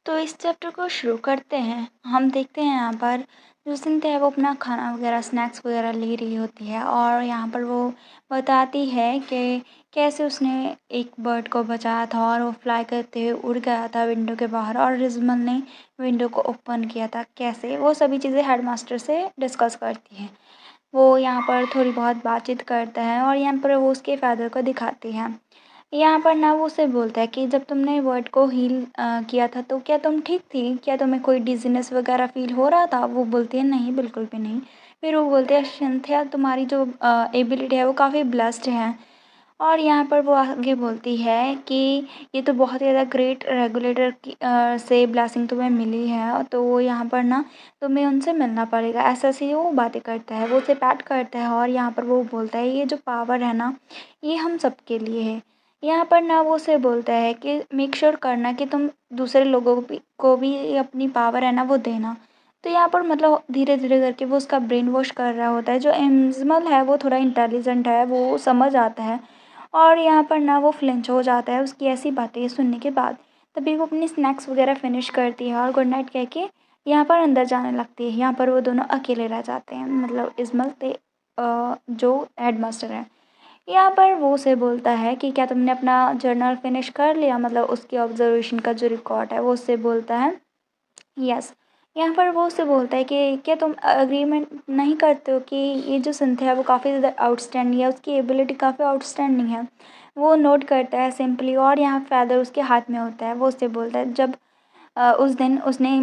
तो इस चैप्टर को शुरू करते हैं। हम देखते हैं यहाँ पर जो सिंथिया है वो अपना खाना वगैरह स्नैक्स वगैरह ले रही होती है और यहाँ पर वो बताती है कि कैसे उसने एक बर्ड को बचाया था और वो फ्लाई करते हुए उड़ गया था विंडो के बाहर और रिजमल ने विंडो को ओपन किया था। कैसे वो सभी चीज़ें हेडमास्टर से डिस्कस करती है। वो यहाँ पर थोड़ी बहुत बातचीत करता है और यहाँ पर वो उसके फादर को दिखाती है। यहाँ पर ना वो उससे बोलता है कि जब तुमने वर्ड को हील किया था तो क्या तुम ठीक थी? क्या तुम्हें कोई डिज़ीनेस वगैरह फ़ील हो रहा था? वो बोलती है नहीं, बिल्कुल भी नहीं। फिर वो बोलते हैं सिंथिया तुम्हारी जो एबिलिटी है वो काफ़ी ब्लेस्ड है। और यहाँ पर वो आगे बोलती है कि ये तो बहुत ही ज़्यादा ग्रेट रेगुलेटर की से ब्लेसिंग तुम्हें मिली है, तो वो यहाँ पर ना तुम्हें उनसे मिलना पड़ेगा। ऐसे वो बातें करता है, वो उसे पैट करता है और यहाँ पर वो बोलता है ये जो पावर है ना, ये हम सबके लिए है। यहाँ पर ना वो उसे बोलता है कि मेक श्योर करना कि तुम दूसरे लोगों को भी अपनी पावर है ना वो देना। तो यहाँ पर मतलब धीरे-धीरे करके वो उसका ब्रेन वॉश कर रहा होता है। जो एम्ज़मल है वो थोड़ा इंटेलिजेंट है, वो समझ आता है और यहाँ पर ना वो फ्लिंच हो जाता है उसकी ऐसी बातें सुनने के बाद। तभी वो अपनी स्नैक्स वगैरह फिनिश करती है और गुड नाइट कह के यहाँ पर अंदर जाने लगती है। यहाँ पर वो दोनों अकेले रह जाते हैं, मतलब इस्मल जो हेडमास्टर हैं। यहाँ पर वो उसे बोलता है कि क्या तुमने अपना जर्नल फिनिश कर लिया, मतलब उसकी ऑब्जर्वेशन का जो रिकॉर्ड है। वो उससे बोलता है यस। यहाँ पर वो उससे बोलता है कि क्या तुम अग्रीमेंट नहीं करते हो कि ये जो सिंथिया है वो काफ़ी ज़्यादा आउटस्टैंडिंग है, उसकी एबिलिटी काफ़ी आउटस्टैंडिंग है। वो नोट करता है सिंपली और यहाँ फेदर उसके हाथ में होता है। वो उससे बोलता है जब उस दिन उसने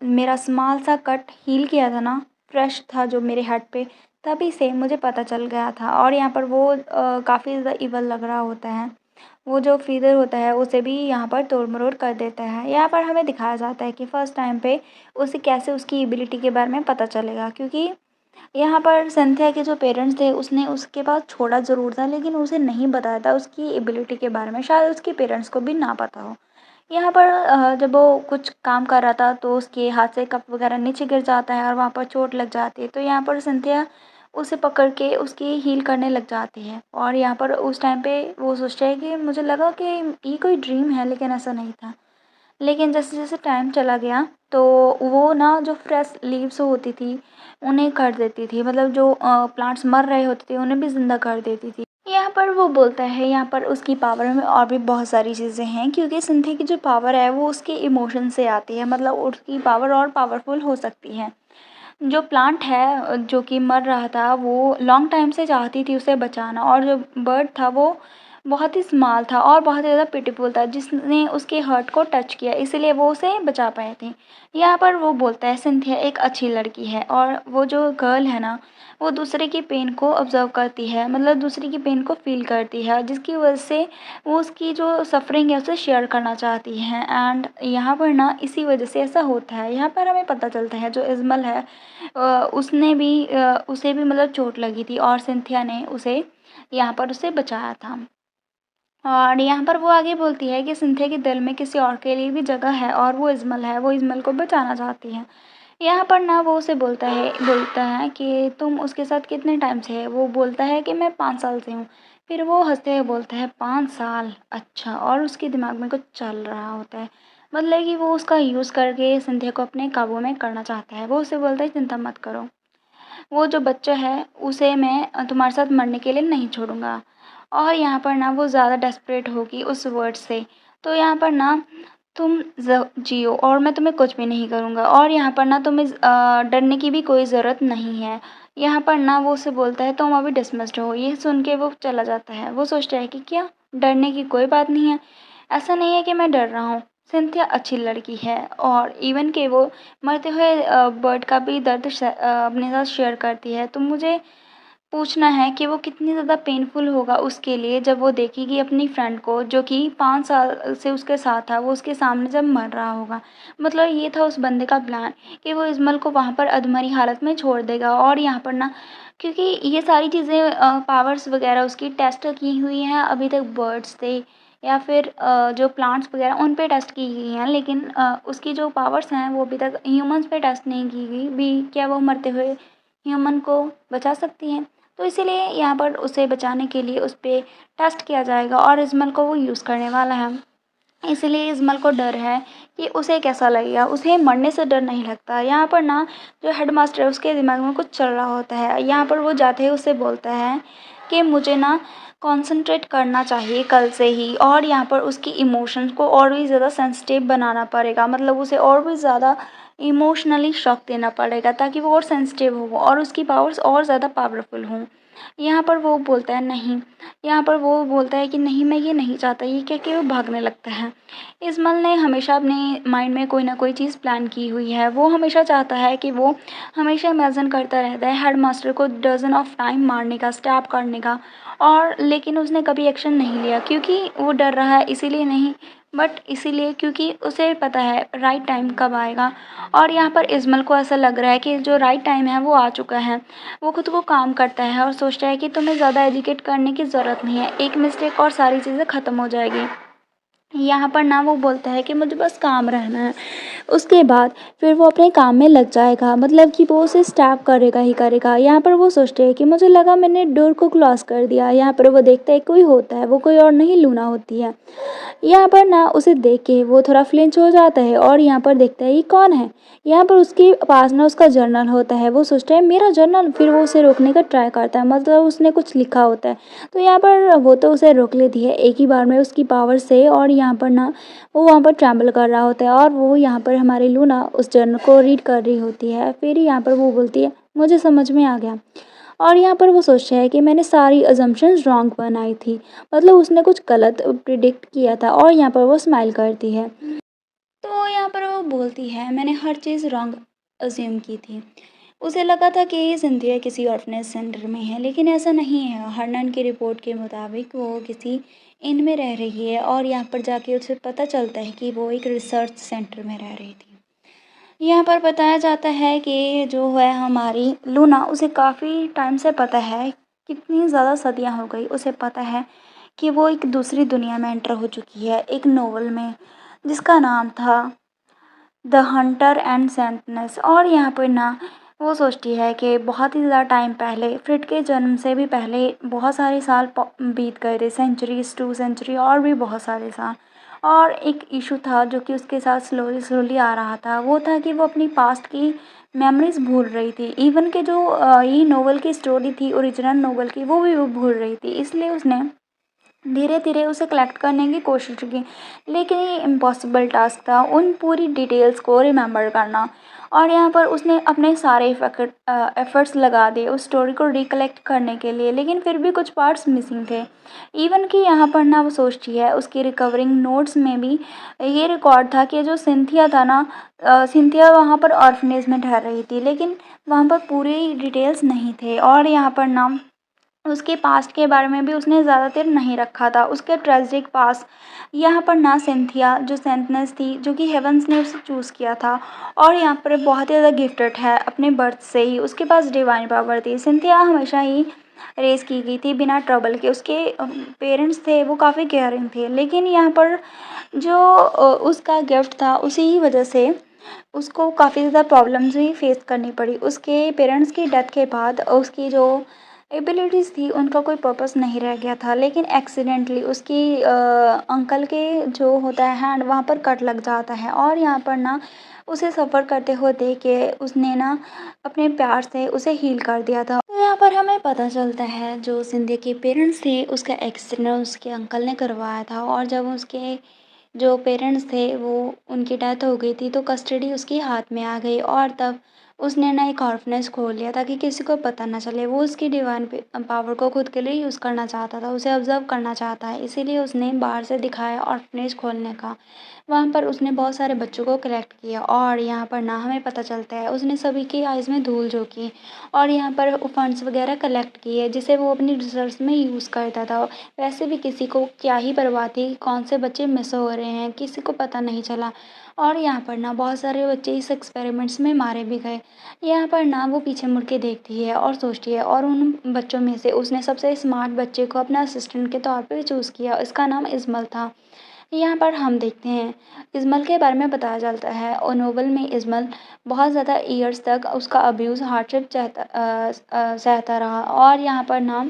मेरा स्मॉल सा कट हील किया था ना, फ्रेश था जो मेरे हेड पे, तभी से मुझे पता चल गया था। और यहाँ पर वो काफ़ी ज़्यादा इवल लग रहा होता है। वो जो फ़ीदर होता है उसे भी यहाँ पर तोड़-मरोड़ कर देता है। यहाँ पर हमें दिखाया जाता है कि फर्स्ट टाइम पे उसे कैसे उसकी एबिलिटी के बारे में पता चलेगा, क्योंकि यहाँ पर सिंथिया के जो पेरेंट्स थे उसने उसके पास छोड़ा ज़रूर था लेकिन उसे नहीं बताया था उसकी एबिलिटी के बारे में, शायद उसके पेरेंट्स को भी ना पता हो। यहाँ पर जब वो कुछ काम कर रहा था तो उसके हाथ से कप वगैरह नीचे गिर जाता है और वहाँ पर चोट लग जाती है। तो यहाँ पर सिंथिया उसे पकड़ के उसकी हील करने लग जाती है और यहाँ पर उस टाइम पे वो सोचता है कि मुझे लगा कि ये कोई ड्रीम है, लेकिन ऐसा नहीं था। लेकिन जैसे-जैसे टाइम चला गया तो वो ना जो फ्रेश लीव्स होती थी उन्हें कर देती थी, मतलब जो प्लांट्स मर रहे होते थे उन्हें भी ज़िंदा कर देती थी। यहाँ पर वो बोलता है यहाँ पर उसकी पावर में और भी बहुत सारी चीज़ें हैं, क्योंकि सिंथिया की जो पावर है वो उसके इमोशन से आती है, मतलब उसकी पावर और पावरफुल हो सकती है। जो प्लांट है जो कि मर रहा था वो लॉन्ग टाइम से चाहती थी उसे बचाना, और जो बर्ड था वो बहुत ही स्मॉल था और बहुत ज़्यादा पिटीफुल था जिसने उसके हर्ट को टच किया, इसलिए वो उसे बचा पाए थे। यहाँ पर वो बोलता है सिंथिया एक अच्छी लड़की है और वो जो गर्ल है ना वो दूसरे की पेन को ऑब्ज़र्व करती है, मतलब दूसरे की पेन को फ़ील करती है, जिसकी वजह से वो उसकी जो सफ़रिंग है उसे शेयर करना चाहती है। एंड यहाँ पर ना इसी वजह से ऐसा होता है। यहाँ पर हमें पता चलता है जो इस्मल है उसने भी उसे भी मतलब चोट लगी थी और सिंथिया ने उसे यहाँ पर उसे बचाया था। और यहाँ पर वो आगे बोलती है कि सिंथिया के दिल में किसी और के लिए भी जगह है और वो इस्मल है, वो इस्मल को बचाना चाहती है। यहाँ पर ना वो उसे बोलता है कि तुम उसके साथ कितने टाइम से है? वो बोलता है कि मैं 5 साल से हूँ। फिर वो हँसते हुए बोलता है 5 साल? अच्छा। और उसके दिमाग में कुछ चल रहा होता है, मतलब कि वो उसका यूज़ करके सिंथिया को अपने काबू में करना चाहता है। वो उसे बोलता है चिंता मत करो, वो जो बच्चा है उसे मैं तुम्हारे साथ मरने के लिए नहीं छोड़ूँगा। और यहाँ पर ना वो ज़्यादा डेस्परेट होगी उस वर्ड से। तो यहाँ पर ना तुम जियो और मैं तुम्हें कुछ भी नहीं करूँगा, और यहाँ पर ना तुम्हें डरने की भी कोई ज़रूरत नहीं है। यहाँ पर ना वो उसे बोलता है तुम अभी डिसमिस्ड हो। ये सुन के वो चला जाता है। वो सोचता है कि क्या डरने की कोई बात नहीं है, ऐसा नहीं है कि मैं डर रहा हूँ। सिंथिया अच्छी लड़की है और इवन कि वो मरते हुए बर्ड का भी दर्द अपने साथ शेयर करती है। तो मुझे पूछना है कि वो कितनी ज़्यादा पेनफुल होगा उसके लिए जब वो देखेगी अपनी फ्रेंड को जो कि 5 साल से उसके साथ था, वो उसके सामने जब मर रहा होगा। मतलब ये था उस बंदे का प्लान कि वो इस्मल को वहाँ पर अधमरी हालत में छोड़ देगा। और यहाँ पर ना क्योंकि ये सारी चीज़ें पावर्स वगैरह उसकी टेस्ट की हुई हैं अभी तक बर्ड्स से या फिर जो प्लांट्स वगैरह उन पे टेस्ट की गई हैं, लेकिन उसकी जो पावर्स हैं वो अभी तक ह्यूमन्स पे टेस्ट नहीं की गई भी, क्या वो मरते हुए ह्यूमन को बचा सकती हैं। तो इसीलिए यहाँ पर उसे बचाने के लिए उस पे टेस्ट किया जाएगा और इस्मल को वो यूज़ करने वाला है। इसलिए इज़मल को डर है कि उसे कैसा लगेगा, उसे मरने से डर नहीं लगता। यहाँ पर ना जो हेडमास्टर है उसके दिमाग में कुछ चल रहा होता है। यहाँ पर वो जाते ही उससे बोलता है कि मुझे ना कॉन्सन्ट्रेट करना चाहिए कल से ही, और यहाँ पर उसकी इमोशंस को और भी ज़्यादा सेंसिटिव बनाना पड़ेगा, मतलब उसे और भी ज़्यादा इमोशनली शॉक देना पड़ेगा ताकि वो और सेंसिटिव हो और उसकी पावर्स और ज़्यादा पावरफुल हों। यहाँ पर वो बोलता है नहीं, यहाँ पर वो बोलता है कि नहीं मैं ये नहीं चाहता, ये कह के वो भागने लगता है। इस्माइल ने हमेशा अपने माइंड में कोई ना कोई चीज़ प्लान की हुई है। वो हमेशा चाहता है कि वो हमेशा इमेजिन करता रहता है हेडमास्टर को डज़न ऑफ टाइम मारने का, स्टैप करने का, और लेकिन उसने कभी एक्शन नहीं लिया क्योंकि वो डर रहा है, इसीलिए नहीं, बट इसीलिए क्योंकि उसे पता है राइट टाइम कब आएगा। और यहाँ पर इस्माइल को ऐसा लग रहा है कि जो राइट टाइम है वो आ चुका है। वो खुद को काम करता है और सोचता है कि तुम्हें ज़्यादा एजुकेट करने की ज़रूरत नहीं है, एक मिस्टेक और सारी चीज़ें ख़त्म हो जाएगी। यहाँ पर ना वो बोलता है कि मुझे बस काम रहना है। उसके बाद फिर वो अपने काम में लग जाएगा, मतलब कि वो उसे स्टैप करेगा ही करेगा। यहाँ पर वो सोचते हैं कि मुझे लगा मैंने डोर को क्लोज कर दिया। यहाँ पर वो देखता है कोई होता है, वो कोई और नहीं लूना होती है। यहाँ पर ना उसे देख के वो थोड़ा फ्लिंच हो जाता है और यहाँ पर देखता है ये कौन है। यहाँ पर उसके पास ना उसका जर्नल होता है। वो सोचता है मेरा जर्नल, फिर वो उसे रोकने का ट्राई करता है, मतलब उसने कुछ लिखा होता है। तो यहाँ पर वो तो उसे रोक लेती है एक ही बार में उसकी पावर से, और यहाँ पर ना वो वहाँ पर ट्रैवल कर रहा होता है और वो यहाँ पर हमारी लूना उस जर्नल को रीड कर रही होती है। फिर यहाँ पर वो बोलती है मुझे समझ में आ गया। और यहाँ पर वो सोचता है कि मैंने सारी अजम्पशंस रॉन्ग बनाई थी, मतलब उसने कुछ गलत प्रिडिक्ट किया था, और यहाँ पर वो स्माइल करती है। तो यहाँ पर वो बोलती है मैंने हर चीज़ रॉन्ग अज्यूम की थी। उसे लगा था कि सिंथिया किसी ऑर्फनेज सेंटर में है, लेकिन ऐसा नहीं है। हरनन की रिपोर्ट के मुताबिक वो किसी इन में रह रही है, और यहाँ पर जाके उसे पता चलता है कि वो एक रिसर्च सेंटर में रह रही थी। यहाँ पर बताया जाता है कि जो है हमारी लूना, उसे काफ़ी टाइम से पता है, कितनी ज़्यादा सदियाँ हो गई, उसे पता है कि वो एक दूसरी दुनिया में एंटर हो चुकी है, एक नोवेल में जिसका नाम था द हंटर एंड सेंटनेस। और यहाँ पर ना वो सोचती है कि बहुत ही ज़्यादा टाइम पहले, फ्रिड के जन्म से भी पहले बहुत सारे साल बीत गए थे, सेंचुरीज 2 सेंचुरी और भी बहुत सारे साल। और एक इशू था जो कि उसके साथ स्लोली स्लोली आ रहा था, वो था कि वो अपनी पास्ट की मेमोरीज भूल रही थी। इवन के जो ये नोवेल की स्टोरी थी, ओरिजिनल नोवेल की, वो भी वो भूल रही थी। इसलिए उसने धीरे धीरे उसे कलेक्ट करने की कोशिश की, लेकिन ये इम्पॉसिबल टास्क था उन पूरी डिटेल्स को रिमेंबर करना। और यहाँ पर उसने अपने सारे एफर्ट्स लगा दिए उस स्टोरी को रिकलेक्ट करने के लिए, लेकिन फिर भी कुछ पार्ट्स मिसिंग थे। इवन कि यहाँ पर ना वो सोचती है उसकी रिकवरिंग नोट्स में भी ये रिकॉर्ड था कि जो सिंथिया था ना, सिंथिया वहाँ पर ऑर्फनेज में ठहर रही थी, लेकिन वहाँ पर पूरी डिटेल्स नहीं थे। और यहाँ पर ना उसके पास्ट के बारे में भी उसने ज़्यादातर नहीं रखा था, उसके ट्रेजिक पास्ट। यहाँ पर ना सिंथिया जो सेंटनेस थी, जो कि हेवंस ने उसे चूज़ किया था, और यहाँ पर बहुत ही ज़्यादा गिफ्टेड है अपने बर्थ से ही, उसके पास डिवाइन पावर थी। सिंथिया हमेशा ही रेस की गई थी बिना ट्रबल के। उसके पेरेंट्स थे वो काफ़ी केयरिंग थे, लेकिन यहाँ पर जो उसका गिफ्ट था उसी ही वजह से उसको काफ़ी ज़्यादा प्रॉब्लम्स भी फेस करनी पड़ी। उसके पेरेंट्स की डेथ के बाद उसकी जो एबिलिटीज़ थी उनका कोई पर्पस नहीं रह गया था, लेकिन एक्सीडेंटली उसकी अंकल के जो होता है हैंड, वहाँ पर कट लग जाता है, और यहाँ पर ना उसे सफ़र करते हुए देख के उसने ना अपने प्यार से उसे हील कर दिया था। तो यहाँ पर हमें पता चलता है जो सिंधिया के पेरेंट्स थे उसका एक्सीडेंट उसके अंकल ने करवाया था, और जब उसके जो पेरेंट्स थे वो उनकी डेथ हो गई थी तो कस्टडी उसके हाथ में आ गई, और तब उसने ना एक ऑर्फनेज खोल लिया ताकि किसी को पता ना चले। वो उसकी डिवाइन पावर को खुद के लिए यूज़ करना चाहता था, उसे ऑब्जर्व करना चाहता है, इसीलिए उसने बाहर से दिखाया ऑर्फनेज खोलने का। वहाँ पर उसने बहुत सारे बच्चों को कलेक्ट किया, और यहाँ पर ना हमें पता चलता है उसने सभी की आइज़ में धूल झोंकी, और यहाँ पर फंड्स वगैरह कलेक्ट किए जिसे वो अपनी रिसर्च में यूज़ करता था। वैसे भी किसी को क्या ही परवाह थी कौन से बच्चे मिस हो रहे हैं, किसी को पता नहीं चला। और यहाँ पर ना बहुत सारे बच्चे इस एक्सपेरिमेंट्स में मारे भी गए। यहाँ पर ना वो पीछे मुड़ के देखती है और सोचती है, और उन बच्चों में से उसने सबसे स्मार्ट बच्चे को अपना असिस्टेंट के तौर पे चूज़ किया, इसका नाम इज़मल था। यहाँ पर हम देखते हैं इज़मल के बारे में बताया जाता है, और नोवेल में इज़मल बहुत ज़्यादा ईयर्स तक उसका अब्यूज़ हार्डशिप सहता रहा, और यहाँ पर ना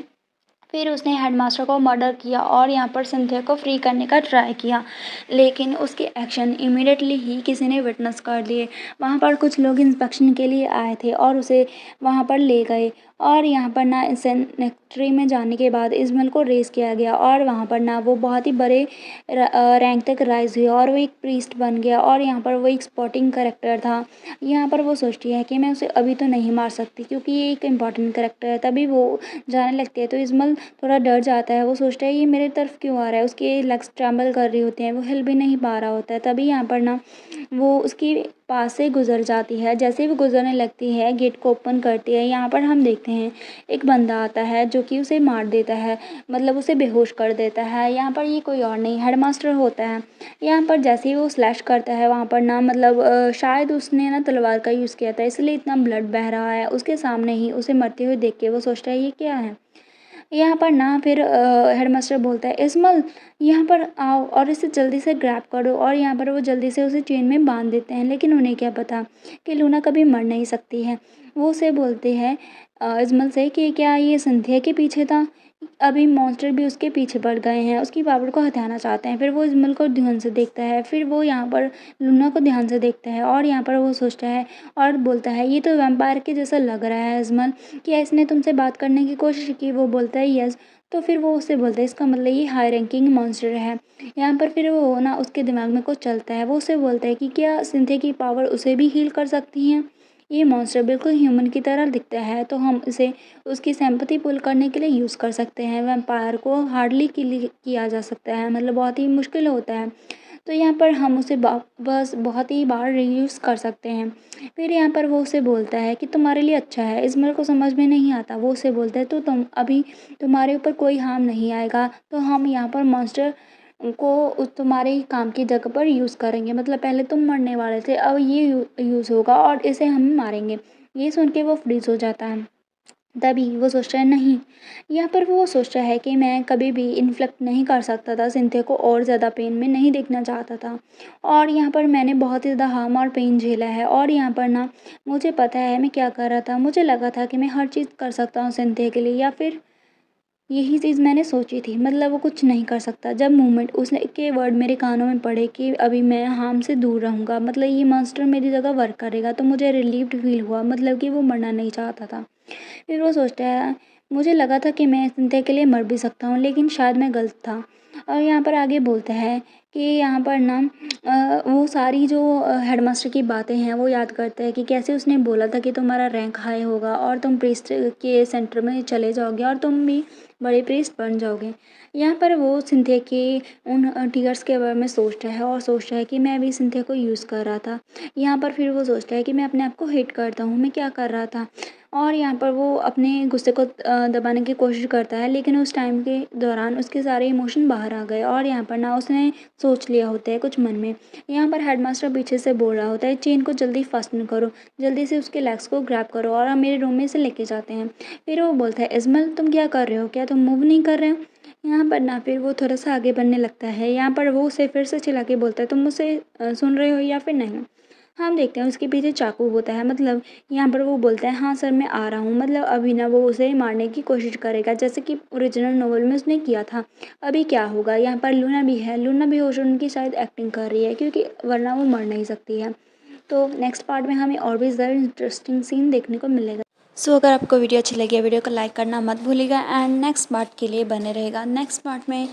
फिर उसने हेडमास्टर को मर्डर किया और यहाँ पर सिंथिया को फ्री करने का ट्राई किया, लेकिन उसके एक्शन इमीडिएटली ही किसी ने विटनेस कर दिए। वहाँ पर कुछ लोग इंस्पेक्शन के लिए आए थे और उसे वहाँ पर ले गए और यहाँ पर ना सेनेक्ट्री में जाने के बाद इस्माइल को रेस किया गया और वहाँ पर ना वो बहुत ही बड़े रैंक तक राइज हुआ और वो एक प्रीस्ट बन गया और यहाँ पर वो एक स्पोर्टिंग करेक्टर था। यहाँ पर वो सोचती है कि मैं उसे अभी तो नहीं मार सकती क्योंकि ये एक इम्पॉर्टेंट करेक्टर है। तभी वो जाने लगती है तो इस्माइल थोड़ा डर जाता है। वो सोचता है ये मेरे तरफ क्यों आ रहा है, उसके लेग्स ट्रैम्बल कर रही होती हैं, वो हिल भी नहीं पा रहा होता है। तभी यहाँ पर ना वो उसकी पास से गुजर जाती है। जैसे ही वो गुजरने लगती है गेट को ओपन करती है, यहाँ पर हम देखते हैं एक बंदा आता है जो कि उसे मार देता है, मतलब उसे बेहोश कर देता है। यहाँ पर ये कोई और नहीं हेडमास्टर होता है। यहाँ पर जैसे ही वो स्लैश करता है वहाँ पर ना मतलब शायद उसने ना तलवार का यूज़ किया था इसलिए इतना ब्लड बह रहा है। उसके सामने ही उसे मरते हुए देख के वो सोचता है ये क्या है। यहाँ पर ना फिर हेडमास्टर बोलता है इस्माइल यहाँ पर आओ और इसे जल्दी से ग्रैब करो और यहाँ पर वो जल्दी से उसे चेन में बांध देते हैं। लेकिन उन्हें क्या पता कि लूना कभी मर नहीं सकती है। वो उसे बोलते हैं इस्माइल से कि क्या ये सिंथिया के पीछे था, अभी मॉन्स्टर भी उसके पीछे पड़ गए हैं, उसकी पावर को हटाना चाहते हैं। फिर वो इस्माइल को ध्यान से देखता है, फिर वो यहाँ पर लूना को ध्यान से देखता है और यहाँ पर वो सोचता है और बोलता है ये तो वैम्पायर के जैसा लग रहा है इस्माइल, क्या इसने तुमसे बात करने की कोशिश की। वो बोलता है यस। तो फिर वो उससे बोलता है इसका मतलब ये हाई रैंकिंग मॉन्स्टर है। यहाँ पर फिर वो ना उसके दिमाग में कुछ चलता है। वो उससे बोलता है कि क्या सिंथे की पावर उसे भी हील कर सकती हैं। ये मॉन्स्टर बिल्कुल ह्यूमन की तरह दिखता है तो हम इसे उसकी सिंपैथी पुल करने के लिए यूज़ कर सकते हैं। वैम्पायर को हार्डली किया जा सकता है, मतलब बहुत ही मुश्किल होता है। तो यहाँ पर हम उसे बस बहुत ही बार रीयूज़ कर सकते हैं। फिर यहाँ पर वो उसे बोलता है कि तुम्हारे लिए अच्छा है। इस्माइल को समझ में नहीं आता। वो उसे बोलता है तो तुम अभी तुम्हारे ऊपर कोई हार्म नहीं आएगा तो हम यहाँ पर मॉन्स्टर को तुम्हारे ही काम की जगह पर यूज़ करेंगे, मतलब पहले तुम मरने वाले थे अब ये यूज़ होगा और इसे हम मारेंगे। ये सुन के वो फ्रीज़ हो जाता है। तभी वो सोचता है नहीं, यहाँ पर वो सोचता है कि मैं कभी भी इन्फ्लिक्ट नहीं कर सकता था, सिंथिया को और ज़्यादा पेन में नहीं देखना चाहता था और यहाँ पर मैंने बहुत ही ज़्यादा हार्म और पेन झेला है और यहाँ पर ना मुझे पता है मैं क्या कर रहा था। मुझे लगा था कि मैं हर चीज़ कर सकता हूँ सिंथिया के लिए, या फिर यही चीज़ मैंने सोची थी, मतलब वो कुछ नहीं कर सकता। जब मोमेंट उसने के वर्ड मेरे कानों में पड़े कि अभी मैं हार्म से दूर रहूँगा, मतलब ये मॉन्स्टर मेरी जगह वर्क करेगा, तो मुझे रिलीव्ड फील हुआ, मतलब कि वो मरना नहीं चाहता था। फिर वो सोचता है मुझे लगा था कि मैं सिंथिया के लिए मर भी सकता हूँ लेकिन शायद मैं गलत था। और यहाँ पर आगे बोलता है कि यहाँ पर ना वो सारी जो हेडमास्टर की बातें हैं वो याद करता है कि कैसे उसने बोला था कि तुम्हारा रैंक हाई होगा और तुम प्रीस्ट के सेंटर में चले जाओगे और तुम भी बड़े प्रीस्ट बन जाओगे। यहाँ पर वो सिंथिया के उन टीयर्स के बारे में सोचता है और सोचता है कि मैं भी सिंथिया को यूज़ कर रहा था। यहाँ पर फिर वो सोचता है कि मैं अपने आप को हेट करता हूँ, मैं क्या कर रहा था। और यहाँ पर वो अपने गुस्से को दबाने की कोशिश करता है लेकिन उस टाइम के दौरान उसके सारे इमोशन बाहर आ गए और यहाँ पर ना उसने सोच लिया होता है कुछ मन में। यहाँ पर हेडमास्टर पीछे से बोल रहा होता है चेन को जल्दी फास्टन करो, जल्दी से उसके लेग्स को ग्रैब करो और हम मेरे रूम में से लेके जाते हैं। फिर वो बोलता है इस्माइल तुम क्या कर रहे हो, क्या तुम मूव नहीं कर रहे हो। यहाँ पर ना फिर वो थोड़ा सा आगे बढ़ने लगता है। यहाँ पर वो उसे फिर से चिल्ला के बोलता है तुम मुझसे सुन रहे हो या फिर नहीं। हम देखते हैं उसके पीछे चाकू होता है, मतलब यहाँ पर वो बोलता है हाँ सर मैं आ रहा हूँ, मतलब अभी ना वो उसे मारने की कोशिश करेगा जैसे कि ओरिजिनल नोवेल में उसने किया था। अभी क्या होगा, यहाँ पर लूना भी है, लूना भी होश उनकी शायद एक्टिंग कर रही है क्योंकि वरना वो मर नहीं सकती है। तो नेक्स्ट पार्ट में हमें और भी ज़्यादा इंटरेस्टिंग सीन देखने को मिलेगा। सो अगर आपको वीडियो अच्छी लगी है वीडियो को लाइक करना मत भूलिएगा एंड नेक्स्ट पार्ट के लिए बने रहेगा। नेक्स्ट पार्ट में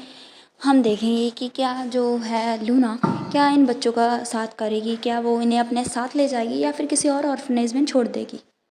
हम देखेंगे कि क्या जो है लूना क्या इन बच्चों का साथ करेगी, क्या वो इन्हें अपने साथ ले जाएगी या फिर किसी और ऑर्फनेज में छोड़ देगी।